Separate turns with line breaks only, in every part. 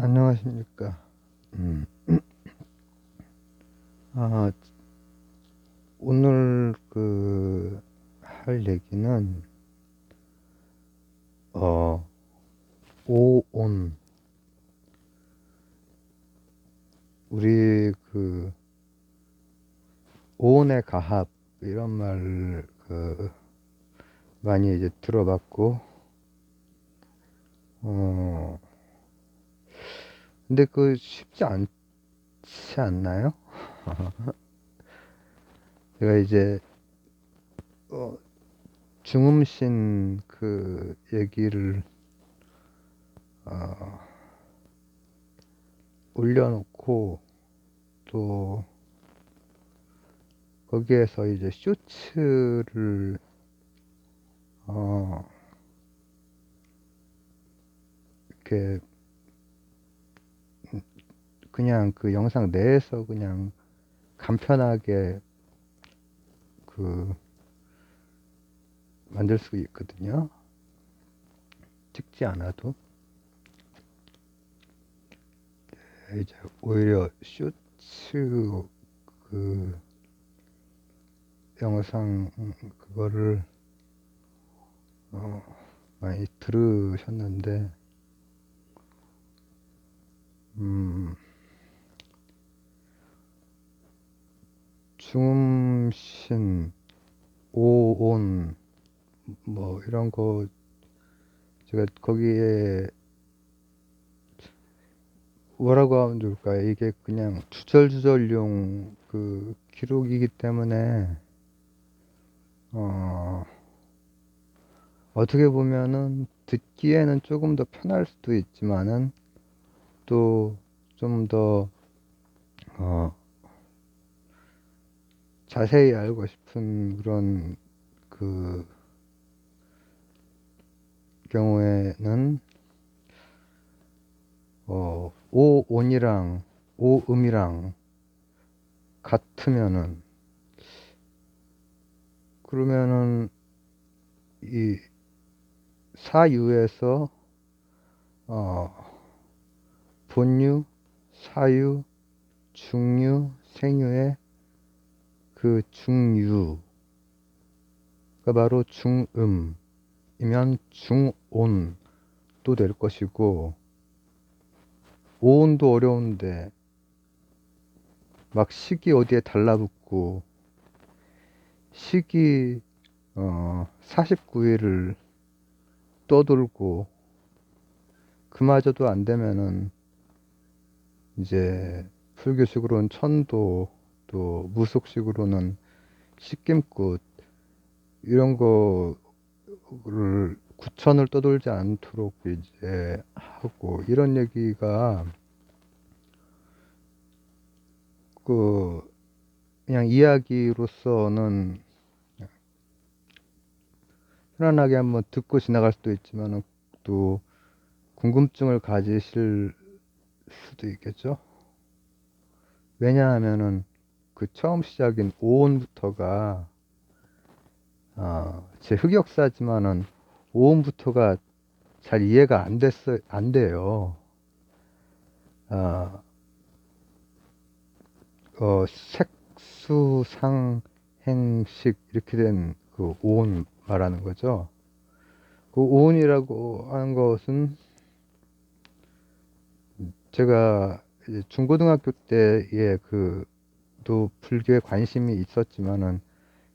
안녕하십니까. 음, 아, 오늘 할 얘기는, 어, 오온. 우리 오온의 가합, 이런 말, 많이 이제 들어봤고, 어, 근데 쉽지 않지 않나요? 제가 이제, 어, 중음신 얘기를, 어, 올려놓고, 또, 거기에서 이제 쇼츠를, 어, 이렇게 그냥 그 영상 내에서 그냥 간편하게 그 만들 수 있거든요. 찍지 않아도. 이제 오히려 쇼츠 그 영상 그거를 어 많이 들으셨는데 음 중음신 오온 뭐 이런 거 제가 거기에 뭐라고 하면 좋을까요? 이게 그냥 주절주절용 기록이기 때문에 어 어떻게 보면은 듣기에는 조금 더 편할 수도 있지만은 또 좀 더 자세히 알고 싶은 그런 그 경우에는 오온이랑 오음이랑 같으면은 그러면은 이 사유에서 어 본유, 사유, 중유, 생유의 그 중유가 바로 중음이면 중온도 될 것이고 오온도 어려운데 막 식이 어디에 달라붙고 식이 49일을 떠돌고 그마저도 안 되면은 이제 불교식으로는 천도 또 무속식으로는 십김굿 이런 거를 구천을 떠돌지 않도록 이제 하고 이런 얘기가 그 그냥 이야기로서는 편안하게 한번 듣고 지나갈 수도 있지만은 또 궁금증을 가지실 수도 있겠죠. 왜냐하면은 그 처음 시작인 오온부터가 제 흑역사지만은 오온부터가 잘 이해가 안 돼요. 아, 색수상행식 이렇게 된 그 오온 말하는 거죠. 그 오온이라고 하는 것은 제가 이제 중고등학교 때에 또 불교에 관심이 있었지만은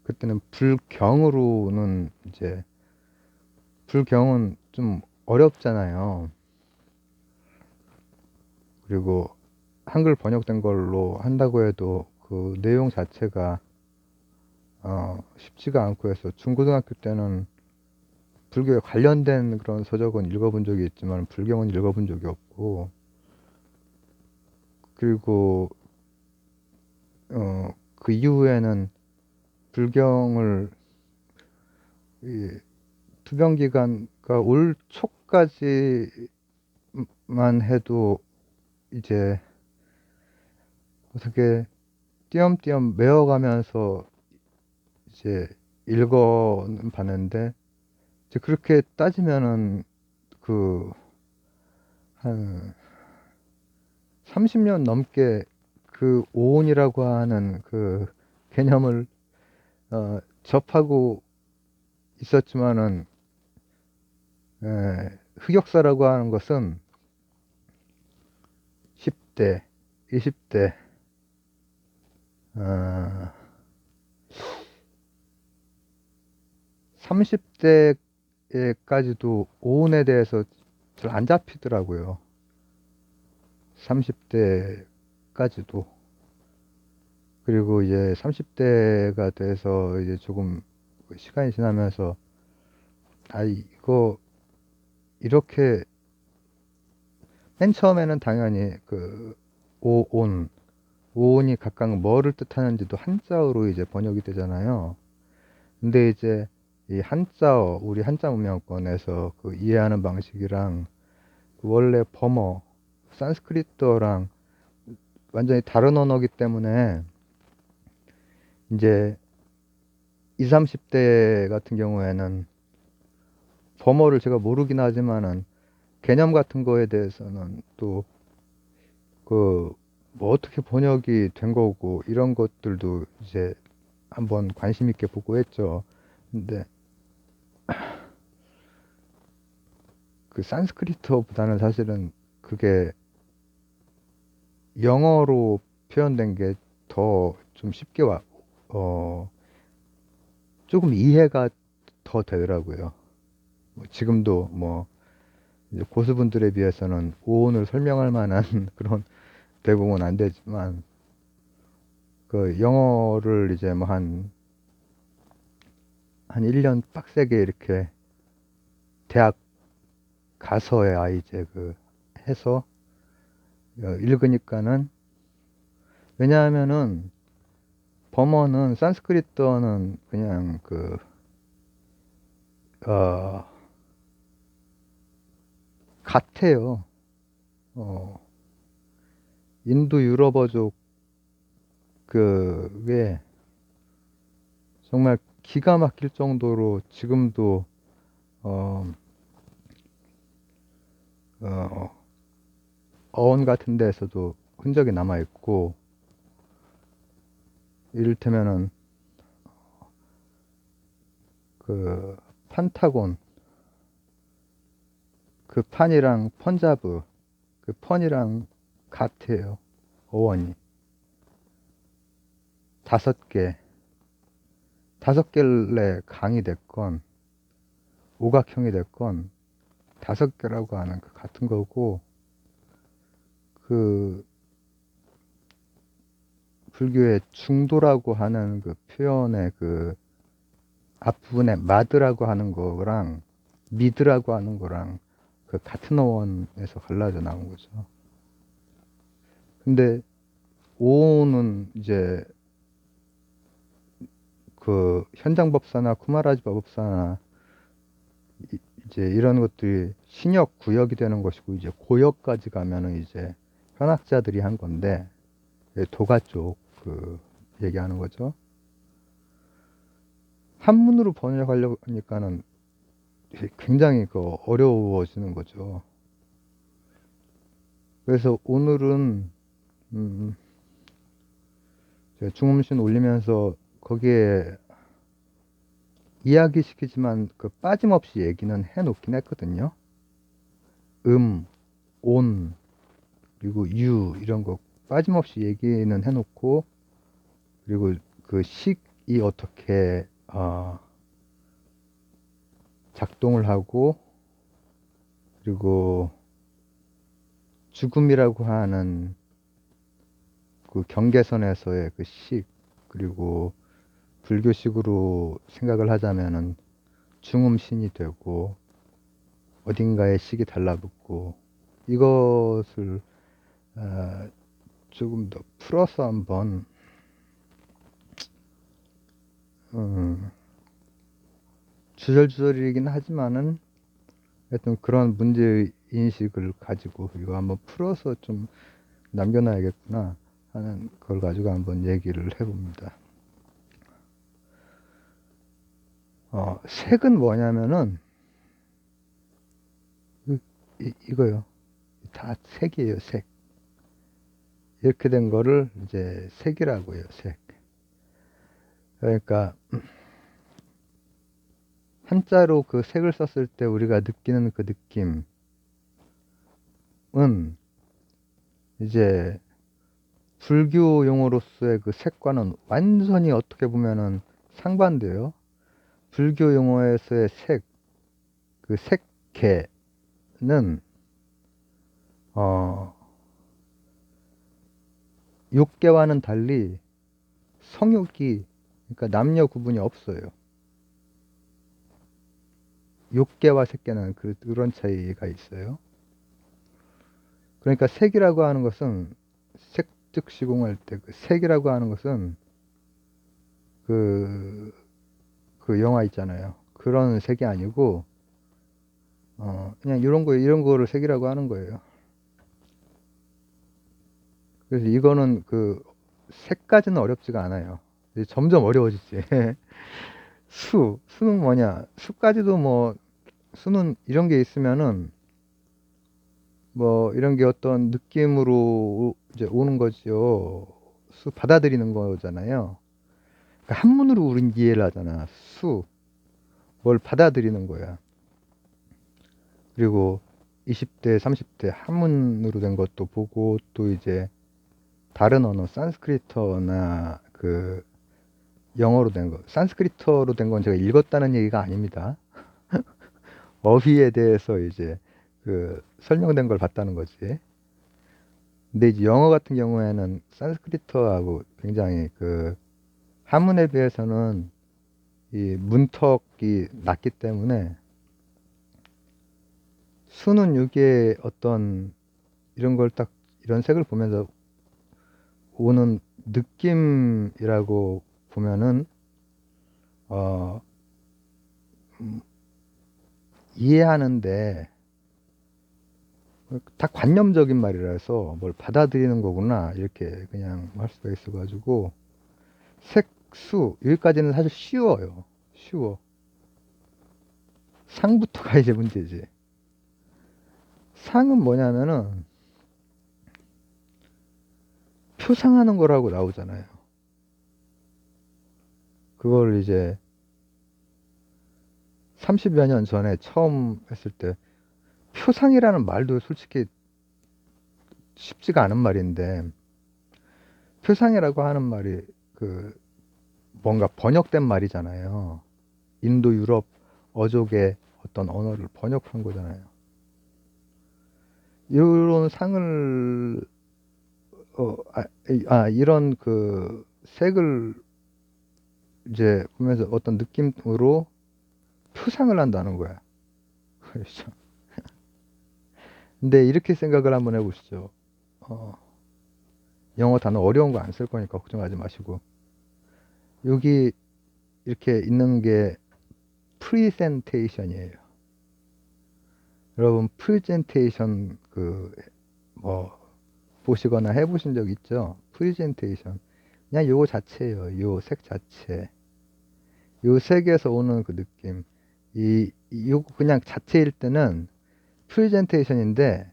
그때는 불경으로는 이제 불경은 좀 어렵잖아요. 그리고 한글 번역된 걸로 한다고 해도 그 내용 자체가 쉽지가 않고 해서 중고등학교 때는 불교에 관련된 그런 서적은 읽어본 적이 있지만 불경은 읽어본 적이 없고 그리고 그 이후에는 불경을 이 투병기간가 올 초까지만 해도 이제 어떻게 띄엄띄엄 메워가면서 이제 읽어는 봤는데 이제 그렇게 따지면은 그 한 30년 넘게 그 오온이라고 하는 그 개념을 접하고 있었지만은 흑역사라고 하는 것은 10대, 20대, 30대까지도 오온에 대해서 잘 안 잡히더라고요. 30대까지도. 그리고 이제 30대가 돼서 이제 조금 시간이 지나면서 이거 이렇게 맨 처음에는 당연히 그 오온, 오온이 각각 뭐를 뜻하는지도 한자어로 이제 번역이 되잖아요. 근데 이제 이 한자어, 우리 한자 문명권에서 그 이해하는 방식이랑 그 원래 범어, 산스크리트어랑 완전히 다른 언어기 때문에 이제 20, 30대 같은 경우에는 범어를 제가 모르긴 하지만은 개념 같은 거에 대해서는 또 그 뭐 어떻게 번역이 된 거고 이런 것들도 이제 한번 관심 있게 보고 했죠. 근데 그 산스크리트어보다는 사실은 그게 영어로 표현된 게 더 좀 쉽게 조금 이해가 더 되더라고요. 지금도 뭐 이제 고수분들에 비해서는 오온을 설명할 만한 그런 대공은 안 되지만 그 영어를 이제 뭐 한 1년 빡세게 이렇게 대학 가서야 이제 그 해서 읽으니까는 왜냐하면은 범어는 산스크리트어는 그냥 어, 같아요. 어, 인도 유럽어족 그게 정말 기가 막힐 정도로 지금도 어, 어, 어원 같은 데에서도 흔적이 남아 있고 이를테면은 그 판타곤 그 판이랑 펀자브 그 펀이랑 같아요. 어원이 다섯 개 다섯 개의 강이 됐건 오각형이 됐건 다섯 개라고 하는 그 같은 거고 그 불교의 중도라고 하는 그 표현의 그 앞부분에 마드라고 하는 거랑 미드라고 하는 거랑 그 같은 어원에서 갈라져 나온 거죠. 근데 오는 이제 그 현장법사나 쿠마라지 법사나 이제 이런 것들이 신역 구역이 되는 것이고 이제 고역까지 가면은 이제 현학자들이 한 건데 도가 쪽 그 얘기하는 거죠. 한문으로 번역하려고 하니까는 굉장히 그 어려워지는 거죠. 그래서 오늘은 제가 중음신 올리면서 거기에 이야기시키지만 그 빠짐없이 얘기는 해놓긴 했거든요. 온, 그리고 유 이런 거 빠짐없이 얘기는 해놓고 그리고 그 식이 어떻게 작동을 하고 그리고 죽음이라고 하는 그 경계선에서의 그 식 그리고 불교식으로 생각을 하자면은 중음신이 되고 어딘가에 식이 달라붙고 이것을 조금 더 풀어서 한번 주절주절이긴 하지만은 하여튼 그런 문제 인식을 가지고 이거 한번 풀어서 좀 남겨놔야겠구나 하는 걸 가지고 한번 얘기를 해봅니다. 색은 뭐냐면은 이거요. 다 색이에요, 색. 이렇게 된 거를 이제 색이라고 해요, 색. 그러니까 한자로 그 색을 썼을 때 우리가 느끼는 그 느낌은 이제 불교 용어로서의 그 색과는 완전히 어떻게 보면은 상반돼요. 불교 용어에서의 색, 그 색계는 욕계와는 달리 성욕이, 그러니까 남녀 구분이 없어요. 욕계와 색계는 그런 차이가 있어요. 그러니까 색이라고 하는 것은 색즉 시공할 때 그 색이라고 하는 것은 그 영화 있잖아요. 그런 색이 아니고 그냥 이런 거를 색이라고 하는 거예요. 그래서 이거는 그 색까지는 어렵지가 않아요. 이제 점점 어려워지지. 수는 뭐냐? 수까지도 뭐 수는 이런 게 있으면은 뭐 이런 게 어떤 느낌으로 이제 오는 거죠. 수 받아들이는 거잖아요. 그러니까 한문으로 우린 이해를 하잖아. 뭘 받아들이는 거야. 그리고 20대, 30대 한문으로 된 것도 보고 또 이제 다른 언어, 산스크리트어나 그 영어로 된 거. 산스크리트어로 된 건 제가 읽었다는 얘기가 아닙니다. 어휘에 대해서 이제 그 설명된 걸 봤다는 거지. 근데 이제 영어 같은 경우에는 산스크리트어하고 굉장히 그 한문에 비해서는 이 문턱이 낮기 때문에 수는 이게 어떤 이런 걸 딱 이런 색을 보면서 오는 느낌이라고 보면은 어 이해하는데 다 관념적인 말이라서 뭘 받아들이는 거구나 이렇게 그냥 할 수가 있어가지고 색수 여기까지는 사실 쉬워요. 쉬워. 상부터가 이제 문제지. 상은 뭐냐면은 표상하는 거라고 나오잖아요. 그걸 이제 30여 년 전에 처음 했을 때 표상이라는 말도 솔직히 쉽지가 않은 말인데 표상이라고 하는 말이 그 뭔가 번역된 말이잖아요. 인도 유럽 어족의 어떤 언어를 번역한 거잖아요. 이런 상을 이런 그 색을 이제 보면서 어떤 느낌으로 표상을 한다는 거야. 그렇죠. 근데 이렇게 생각을 한번 해보시죠. 어, 영어 단어 어려운 거 안 쓸 거니까 걱정하지 마시고 여기 이렇게 있는 게 프리젠테이션이에요. 여러분 프리젠테이션 그 뭐 보시거나 해보신 적 있죠? 프리젠테이션 그냥 요거 자체예요. 요 색 자체, 요 색에서 오는 그 느낌. 요거 그냥 자체일 때는 프레젠테이션인데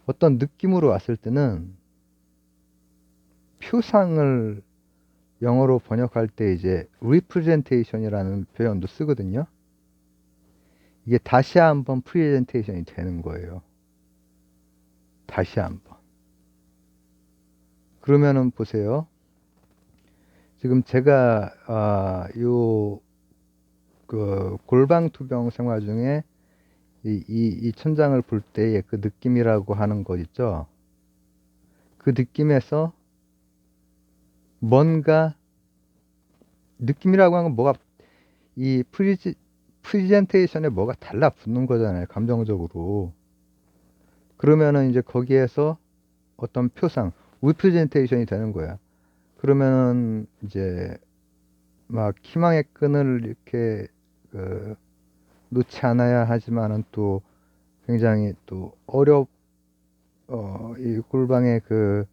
어떤 느낌으로 왔을 때는 표상을 영어로 번역할 때 이제 representation이라는 표현도 쓰거든요. 이게 다시 한번 프레젠테이션이 되는 거예요. 다시 한번. 그러면은 보세요. 지금 제가 그 골방투병 생활 중에 이 천장을 볼 때의 그 느낌이라고 하는 거 있죠. 그 느낌에서 뭔가 느낌이라고 하는 건 뭐가 이 프리젠테이션에 뭐가 달라붙는 거잖아요. 감정적으로. 그러면은 이제 거기에서 어떤 표상, 리프레젠테이션이 되는 거야. 그러면은 이제 막 희망의 끈을 이렇게 그 놓지 않아야 하지만은 또 굉장히 또 이 골방의 그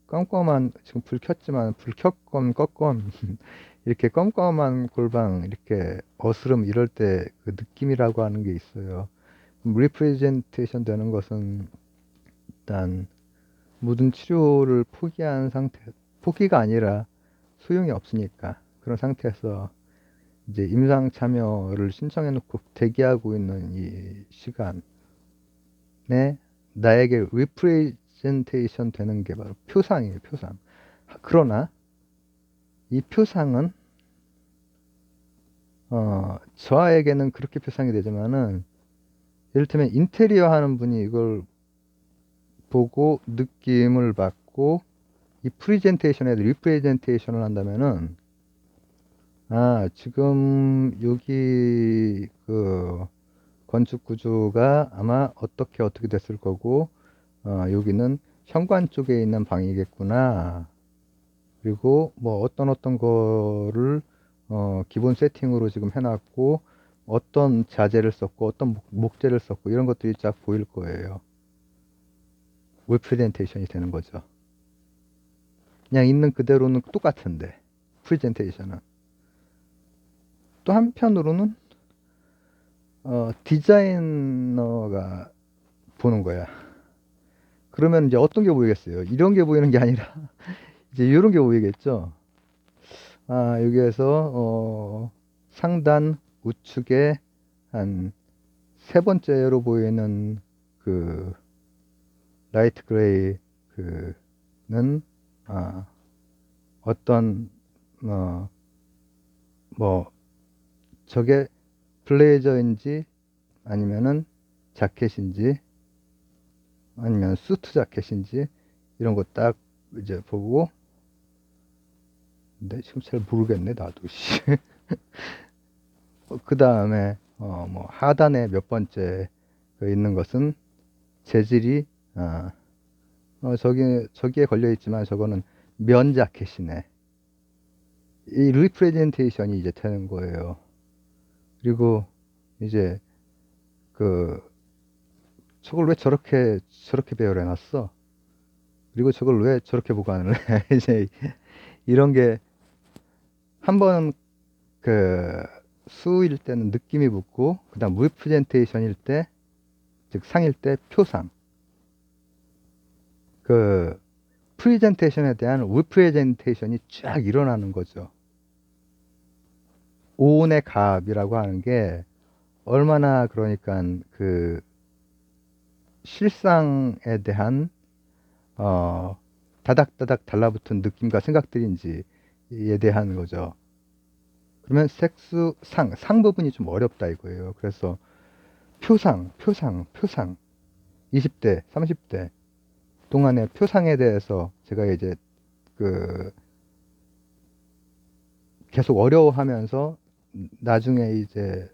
껌껌한 지금 불 켰지만 불 켰건 껐건 이렇게 껌껌한 골방 이렇게 어스름 이럴 때 그 느낌이라고 하는 게 있어요. 리프레젠테이션 되는 것은 일단 모든 치료를 포기한 상태, 포기가 아니라 소용이 없으니까 그런 상태에서 이제 임상 참여를 신청해 놓고 대기하고 있는 이 시간에 나에게 리프레젠테이션 되는 게 바로 표상이에요, 표상. 그러나 이 표상은 저에게는 그렇게 표상이 되지만은 이를테면 인테리어 하는 분이 이걸 보고 느낌을 받고 이 프리젠테이션에 리프레젠테이션을 한다면은 지금 여기 그 건축 구조가 아마 어떻게 됐을 거고 여기는 현관 쪽에 있는 방이겠구나. 그리고 뭐 어떤 거를 기본 세팅으로 지금 해놨고 어떤 자재를 썼고 어떤 목재를 썼고 이런 것들이 쫙 보일 거예요. 리프레젠테이션이 되는 거죠. 그냥 있는 그대로는 똑같은데 프레젠테이션은 또 한편으로는 디자이너가 보는 거야. 그러면 이제 어떤 게 보이겠어요? 이런 게 보이는 게 아니라 이제 이런 게 보이겠죠. 여기에서 상단 우측에 한 세 번째로 보이는 그 라이트 그레이 그는 어떤 뭐 저게 블레이저인지 아니면은 자켓인지 아니면 수트 자켓인지 이런 거 딱 이제 보고 근데 지금 잘 모르겠네 나도 그 다음에 뭐 하단에 몇 번째 있는 것은 재질이 저기에 걸려 있지만 저거는 면 자켓이네. 이 리프레젠테이션이 이제 되는 거예요. 그리고 이제 저걸 왜 저렇게 배열해 놨어? 그리고 저걸 왜 저렇게 보관을 해? 이제 이런 게 한 번 수일 때는 느낌이 붙고 그다음 리프레젠테이션일 때 즉 상일 때 표상 프레젠테이션에 대한 리프레젠테이션이 쫙 일어나는 거죠. 오온의 가압이라고 하는 게 얼마나 그러니까 실상에 대한 다닥다닥 달라붙은 느낌과 생각들인지에 대한 거죠. 그러면 상 부분이 좀 어렵다 이거예요. 그래서 표상 20대, 30대 동안의 표상에 대해서 제가 이제 계속 어려워하면서 나중에 이제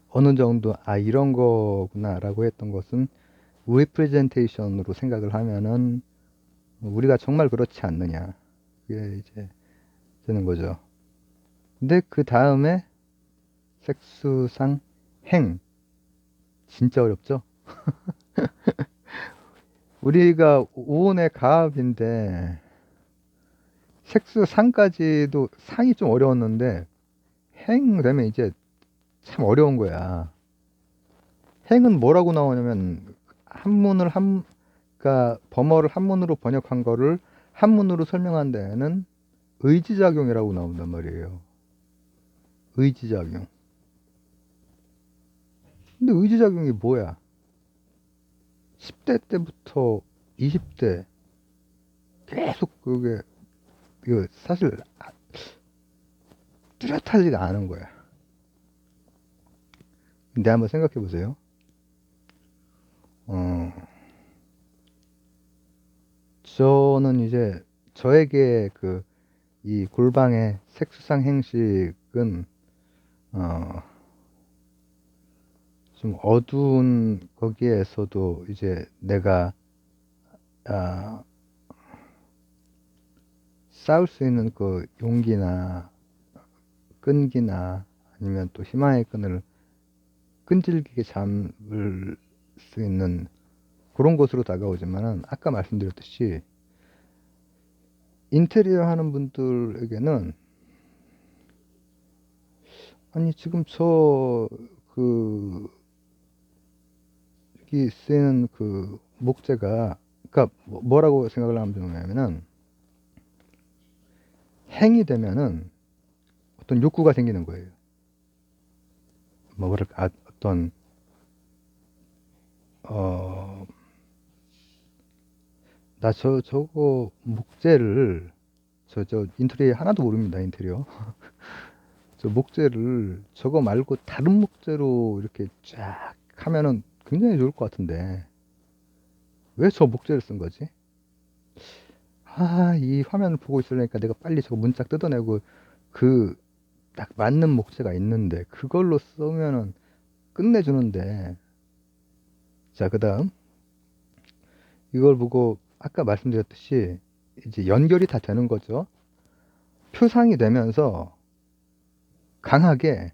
어느 정도 이런 거구나라고 했던 것은 리프레젠테이션으로 생각을 하면은 우리가 정말 그렇지 않느냐 그게 이제 되는 거죠. 근데 그 다음에 색수상 행 진짜 어렵죠. 우리가 오온의 가압인데 색수상까지도 상이 좀 어려웠는데 행 되면 이제 참 어려운 거야. 행은 뭐라고 나오냐면 그러니까 범어를 한문으로 번역한 거를 한문으로 설명한 데에는 의지작용이라고 나온단 말이에요. 의지작용. 근데 의지작용이 뭐야? 10대 때부터 20대 계속 이거 사실 뚜렷하지가 않은 거야. 근데 한번 생각해 보세요. 저는 이제 저에게 이 골방의 색수상 행식은 좀 어두운 거기에서도 이제 내가 싸울 수 있는 용기나 끈기나 아니면 또 희망의 끈을 끈질기게 잡을 수 있는 그런 곳으로 다가오지만은 아까 말씀드렸듯이 인테리어 하는 분들에게는 아니 지금 여기 쓰이는 목재가, 그러니까 뭐라고 생각을 하면 되냐면은, 행이 되면은 어떤 욕구가 생기는 거예요. 뭐랄까, 어떤, 어, 저거 목재를, 저 인테리어 하나도 모릅니다, 인테리어. 저 목재를 저거 말고 다른 목재로 이렇게 쫙 하면은 굉장히 좋을 것 같은데, 왜 저 목재를 쓴 거지? 아, 이 화면을 보고 있으려니까 내가 빨리 저거 문짝 뜯어내고 그 딱 맞는 목재가 있는데 그걸로 쓰면은 끝내주는데. 자, 그 다음 이걸 보고 아까 말씀드렸듯이 이제 연결이 다 되는 거죠. 표상이 되면서 강하게,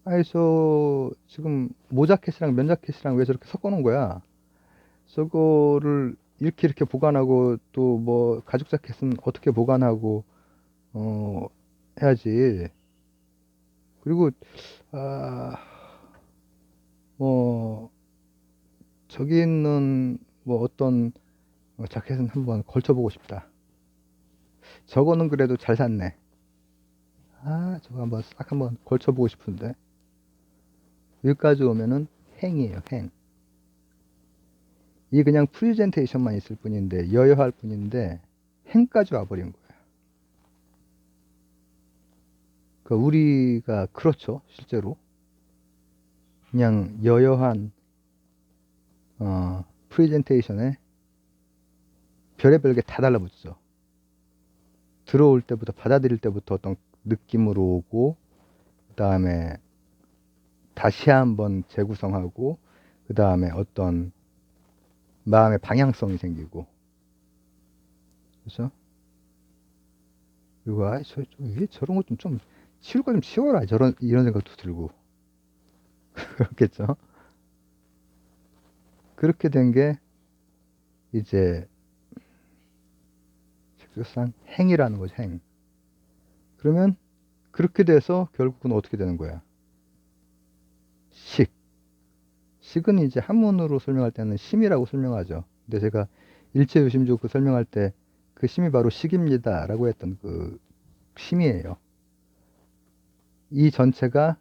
아이 저 지금 모자켓이랑 면자켓이랑 왜 저렇게 섞어 놓은 거야? 저거를 이렇게 보관하고 또 뭐 가죽 자켓은 어떻게 보관하고 어 해야지. 그리고 아 뭐 저기 있는 뭐 어떤 자켓은 한번 걸쳐보고 싶다. 저거는 그래도 잘 샀네. 아 저거 한번 싹 한번 걸쳐보고 싶은데. 여기까지 오면은 행이에요, 행. 이게 그냥 프리젠테이션만 있을 뿐인데, 여여할 뿐인데 행까지 와버린 거예요. 그러니까 우리가 그렇죠, 실제로 그냥 여여한 프레젠테이션에 별의별 게 다 달라붙죠. 들어올 때부터, 받아들일 때부터 어떤 느낌으로 오고, 그 다음에 다시 한번 재구성하고, 그 다음에 어떤 마음의 방향성이 생기고, 그렇죠? 그리고 왜 저런 것 좀 치울 거 좀 치워라, 이런 생각도 들고. 그렇겠죠? 그렇게 된 게 이제 식상 행이라는 거죠, 행. 그러면 그렇게 돼서 결국은 어떻게 되는 거야? 식. 식은 이제 한문으로 설명할 때는 심이라고 설명하죠. 근데 제가 일체유심조 그 설명할 때 그 심이 바로 식입니다 라고 했던 그 심이에요. 이 전체가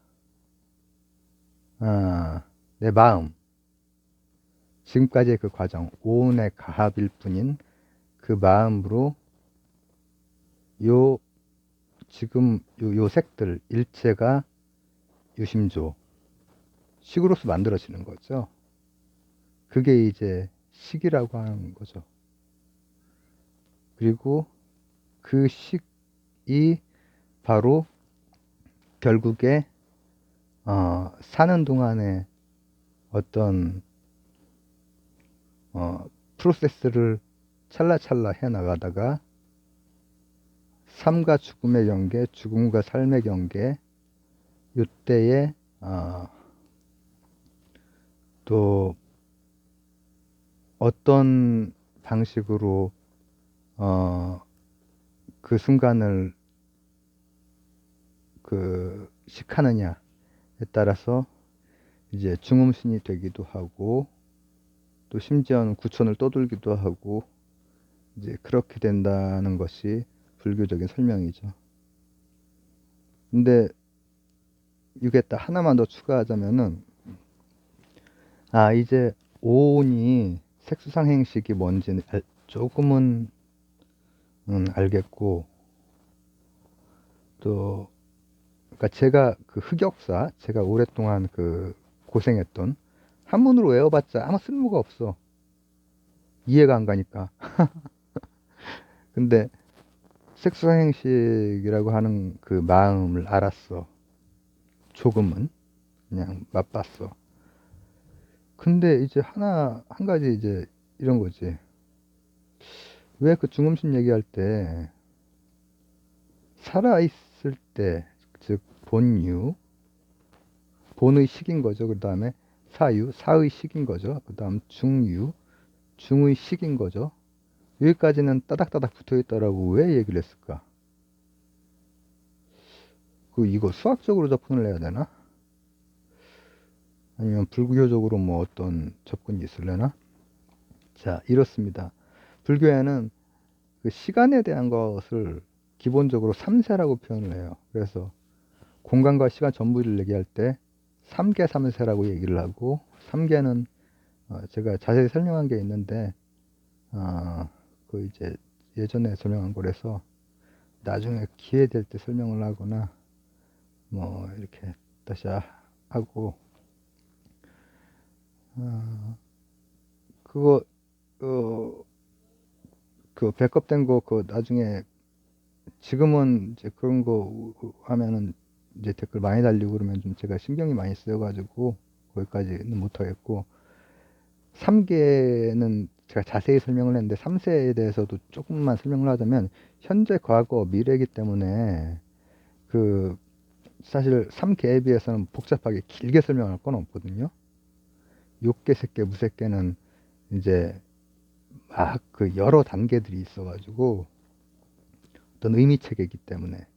내 마음, 지금까지의 그 과정, 오온의 가합일 뿐인 그 마음으로 요 지금 요 색들 일체가 유심조 식으로서 만들어지는 거죠. 그게 이제 식이라고 하는 거죠. 그리고 그 식이 바로 결국에 사는 동안에 어떤 프로세스를 찰나찰나 해 나가다가 삶과 죽음의 경계, 죽음과 삶의 경계, 이때에 또 어떤 방식으로 그 순간을 그 식하느냐에 따라서 이제 중음신이 되기도 하고, 또 심지어는 구천을 떠돌기도 하고, 이제 그렇게 된다는 것이 불교적인 설명이죠. 근데 이게 딱 하나만 더 추가하자면은, 이제 오온이 색수상행식이 뭔지는 조금은 알겠고, 또 그러니까 제가 그 흑역사, 제가 오랫동안 그 고생했던, 한문으로 외워봤자 아무 쓸모가 없어. 이해가 안 가니까. 근데 색수상행식이라고 하는 그 마음을 알았어. 조금은 그냥 맛봤어. 근데 이제 한 가지 이제 이런 거지. 왜 그 중음신 얘기할 때 살아있을 때, 즉 본유, 본의 식인 거죠. 그 다음에 사유, 사의 식인 거죠. 그 다음 중유, 중의 식인 거죠. 여기까지는 따닥따닥 붙어 있다라고 왜 얘기를 했을까? 이거 수학적으로 접근을 해야 되나? 아니면 불교적으로 뭐 어떤 접근이 있을래나? 자, 이렇습니다. 불교에는 그 시간에 대한 것을 기본적으로 삼세라고 표현을 해요. 그래서 공간과 시간 전부를 얘기할 때 삼계 삼세라고 얘기를 하고, 삼계는 제가 자세히 설명한 게 있는데 그 이제 예전에 설명한 거라서 나중에 기회 될 때 설명을 하거나 뭐 이렇게 다시 하고, 그거 그 백업된 거 그 나중에, 지금은 이제 그런 거 하면은 이제 댓글 많이 달리고 그러면 좀 제가 신경이 많이 쓰여가지고 거기까지는 못하겠고, 3개는 제가 자세히 설명을 했는데 3세에 대해서도 조금만 설명을 하자면, 현재, 과거, 미래이기 때문에 그 사실 3개에 비해서는 복잡하게 길게 설명할 건 없거든요. 욕계, 색계, 무색계는 이제 막 그 여러 단계들이 있어가지고 어떤 의미 체계이기 때문에.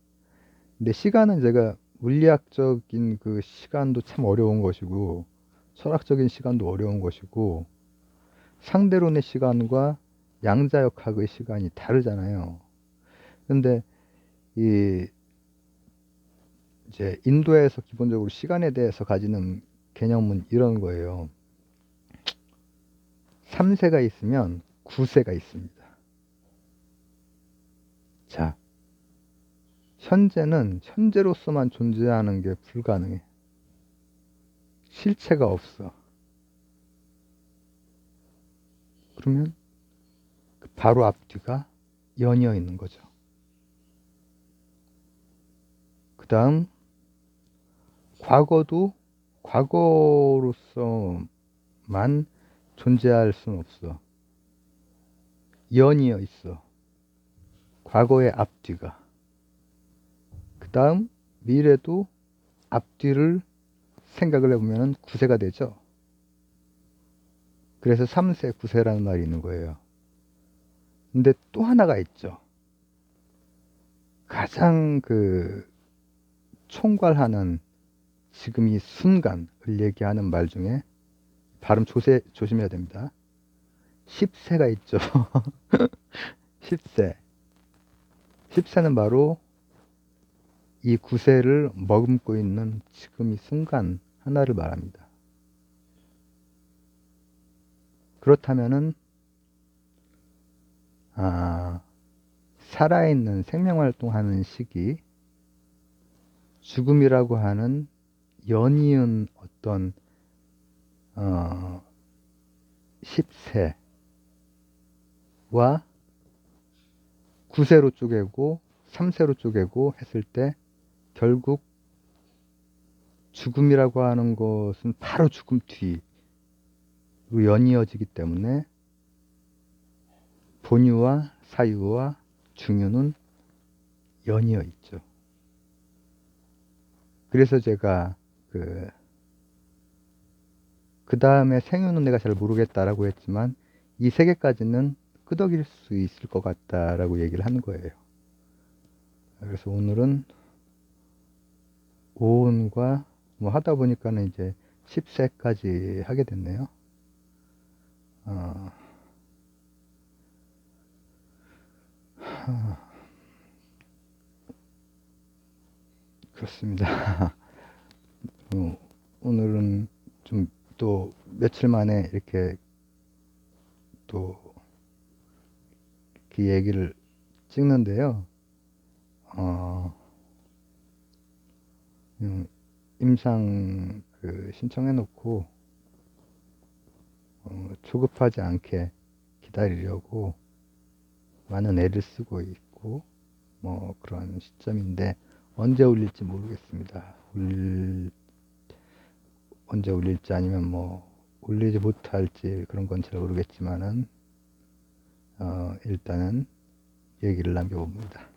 근데 시간은 제가 물리학적인 그 시간도 참 어려운 것이고, 철학적인 시간도 어려운 것이고, 상대론의 시간과 양자역학의 시간이 다르잖아요. 근데 이 이제 인도에서 기본적으로 시간에 대해서 가지는 개념은 이런 거예요. 3세가 있으면 9세가 있습니다. 자, 현재는 현재로서만 존재하는 게 불가능해. 실체가 없어. 그러면 그 바로 앞뒤가 연이어 있는 거죠. 그 다음, 과거도 과거로서만 존재할 수는 없어. 연이어 있어. 과거의 앞뒤가. 그 다음, 미래도 앞뒤를 생각을 해보면 9세가 되죠. 그래서 3세, 9세라는 말이 있는 거예요. 근데 또 하나가 있죠. 가장 그 총괄하는 지금 이 순간을 얘기하는 말 중에, 발음 조심해야 됩니다. 10세가 있죠. 10세. 10세는 바로 이 9세를 머금고 있는 지금 이 순간 하나를 말합니다. 그렇다면은 살아있는 생명활동하는 시기, 죽음이라고 하는 연이은 어떤 10세와 9세로 쪼개고 3세로 쪼개고 했을 때, 결국 죽음이라고 하는 것은 바로 죽음 뒤로 연이어지기 때문에 본유와 사유와 중유는 연이어 있죠. 그래서 제가 그 다음에 생유는 내가 잘 모르겠다라고 했지만, 이 세 개까지는 끄덕일 수 있을 것 같다라고 얘기를 하는 거예요. 그래서 오늘은 오온과 뭐 하다 보니까는 이제 10세까지 하게 됐네요. 그렇습니다. 오늘은 좀 또 며칠 만에 이렇게 또 그 얘기를 찍는데요. 임상 신청해 놓고 조급하지 않게 기다리려고 많은 애를 쓰고 있고 뭐 그런 시점인데, 언제 올릴지 모르겠습니다. 언제 올릴지, 아니면 뭐 올리지 못할지, 그런 건 잘 모르겠지만은 일단은 얘기를 남겨봅니다.